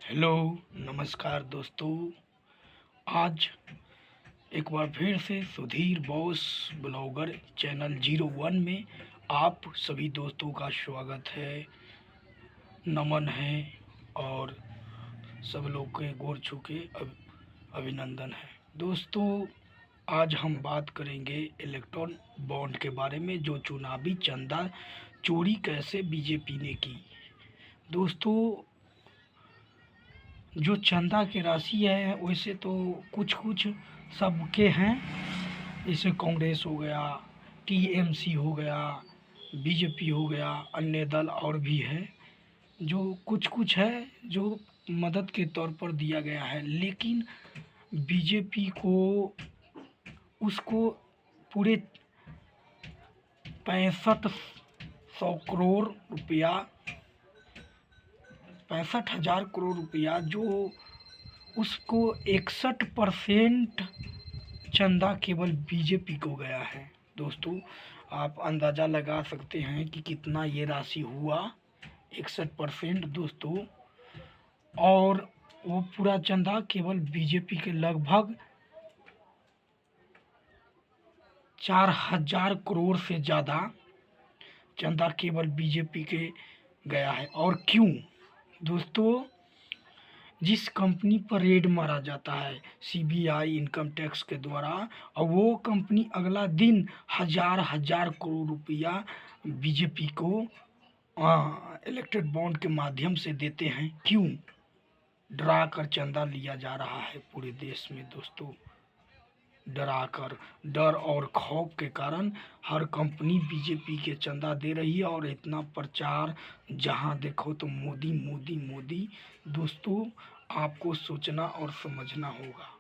Hello, नमस्कार दोस्तों। आज एक बार फिर से सुधीर बॉस ब्लॉगर चैनल 01 में आप सभी दोस्तों का स्वागत है, नमन है और सब लोग के गोर छू के अभिनंदन है। दोस्तों, आज हम बात करेंगे इलेक्ट्रॉन बॉन्ड के बारे में, जो चुनावी चंदा चोरी कैसे बीजेपी ने की। दोस्तों, जो चंदा की राशि है वैसे तो कुछ कुछ सबके हैं, जैसे कांग्रेस हो गया, टीएमसी हो गया, बीजेपी हो गया, अन्य दल और भी है, जो कुछ कुछ है जो मदद के तौर पर दिया गया है। लेकिन बीजेपी को उसको पूरे 65,000 करोड़ रुपया जो उसको 61% चंदा केवल बीजेपी को गया है। दोस्तों, आप अंदाज़ा लगा सकते हैं कि कितना ये राशि हुआ, 61% दोस्तों। और वो पूरा चंदा केवल बीजेपी के लगभग 4,000 करोड़ से ज़्यादा चंदा केवल बीजेपी के गया है। और क्यों दोस्तों? जिस कंपनी पर रेड मारा जाता है सीबीआई इनकम टैक्स के द्वारा, और वो कंपनी अगला दिन हजार करोड़ रुपया बीजेपी को इलेक्टेड बॉन्ड के माध्यम से देते हैं। क्यों? डरा कर चंदा लिया जा रहा है पूरे देश में दोस्तों। डरा कर, डर और खौफ के कारण हर कंपनी बीजेपी के चंदा दे रही है, और इतना प्रचार जहां देखो तो मोदी मोदी मोदी। दोस्तों, आपको सोचना और समझना होगा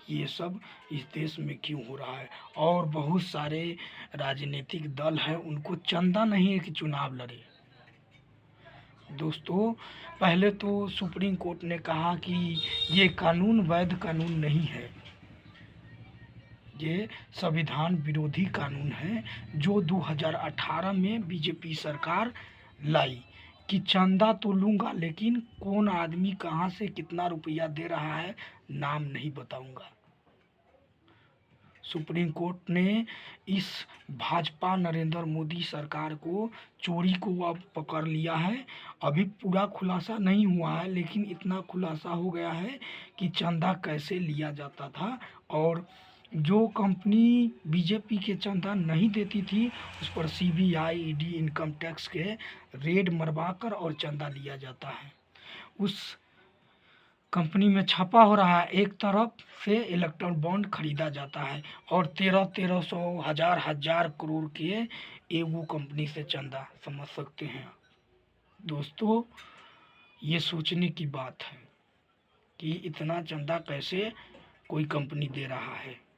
ये सब इस देश में क्यों हो रहा है। और बहुत सारे राजनीतिक दल हैं, उनको चंदा नहीं है कि चुनाव लड़े। दोस्तों, पहले तो सुप्रीम कोर्ट ने कहा कि ये कानून वैध कानून नहीं है, ये संविधान विरोधी कानून है, जो 2018 में बीजेपी सरकार लाई कि चंदा तो लूँगा, लेकिन कौन आदमी कहाँ से कितना रुपया दे रहा है नाम नहीं बताऊँगा। सुप्रीम कोर्ट ने इस भाजपा नरेंद्र मोदी सरकार को चोरी को अब पकड़ लिया है। अभी पूरा खुलासा नहीं हुआ है, लेकिन इतना खुलासा हो गया है कि चंदा कैसे लिया जाता था, और जो कंपनी बीजेपी के चंदा नहीं देती थी उस पर सीबीआई ईडी इनकम टैक्स के रेड मरवाकर और चंदा लिया जाता है। उस कंपनी में छापा हो रहा है, एक तरफ से इलेक्ट्रॉन बॉन्ड खरीदा जाता है, और 1300 हजार करोड़ के एगो कंपनी से चंदा, समझ सकते हैं दोस्तों। ये सोचने की बात है कि इतना चंदा कैसे कोई कंपनी दे रहा है,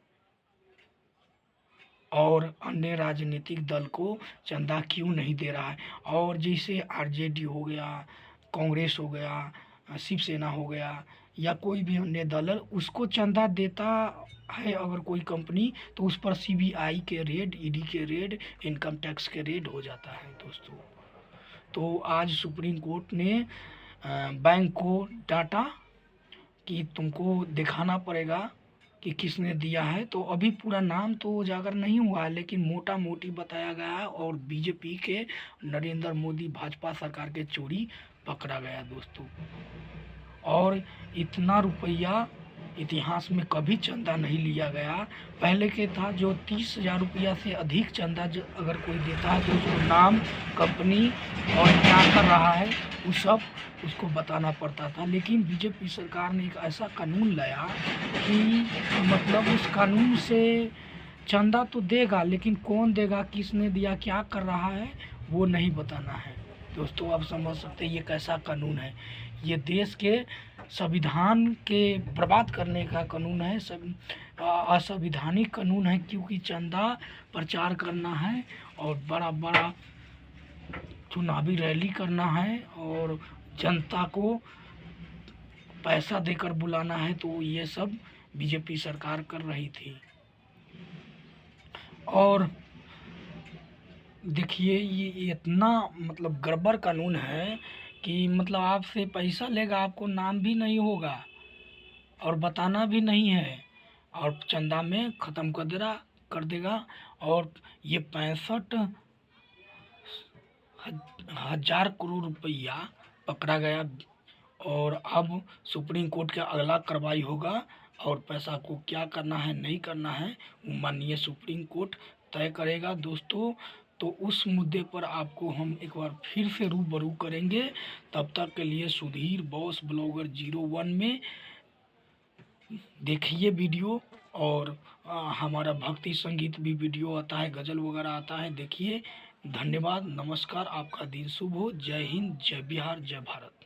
और अन्य राजनीतिक दल को चंदा क्यों नहीं दे रहा है। और जैसे आरजेडी हो गया, कांग्रेस हो गया, शिवसेना हो गया, या कोई भी अन्य दल है, उसको चंदा देता है अगर कोई कंपनी, तो उस पर सीबीआई के रेड, ईडी के रेड, इनकम टैक्स के रेड हो जाता है दोस्तों। तो आज सुप्रीम कोर्ट ने बैंक को डांटा कि तुमको दिखाना पड़ेगा कि किसने दिया है। तो अभी पूरा नाम तो उजागर नहीं हुआ है, लेकिन मोटा मोटी बताया गया है, और बीजेपी के नरेंद्र मोदी भाजपा सरकार के चोरी पकड़ा गया दोस्तों। और इतना रुपया इतिहास में कभी चंदा नहीं लिया गया। पहले के था जो 30,000 रुपया से अधिक चंदा अगर कोई देता है तो उसको नाम, कंपनी और क्या कर रहा है वो सब उसको बताना पड़ता था। लेकिन बीजेपी सरकार ने एक ऐसा कानून लाया कि मतलब उस कानून से चंदा तो देगा, लेकिन कौन देगा, किसने दिया, क्या कर रहा है, वो नहीं बताना है दोस्तों। आप समझ सकते हैं ये कैसा कानून है। ये देश के संविधान के बर्बाद करने का कानून है, सब असंवैधानिक कानून है, क्योंकि चंदा प्रचार करना है और बड़ा बड़ा चुनावी रैली करना है और जनता को पैसा देकर बुलाना है। तो ये सब बीजेपी सरकार कर रही थी। और देखिए ये इतना मतलब गड़बड़ कानून है कि मतलब आपसे पैसा लेगा, आपको नाम भी नहीं होगा और बताना भी नहीं है, और चंदा में ख़त्म कर देगा। और ये 65 हजार करोड़ रुपया पकड़ा गया। और अब सुप्रीम कोर्ट का अगला कार्रवाई होगा, और पैसा को क्या करना है नहीं करना है वो माननीय सुप्रीम कोर्ट तय करेगा दोस्तों। तो उस मुद्दे पर आपको हम एक बार फिर से रूबरू करेंगे। तब तक के लिए सुधीर बॉस ब्लॉगर 01 में देखिए वीडियो। और हमारा भक्ति संगीत भी वीडियो आता है, गज़ल वगैरह आता है, देखिए। धन्यवाद, नमस्कार, आपका दिन शुभ हो। जय हिंद, जय बिहार, जय भारत।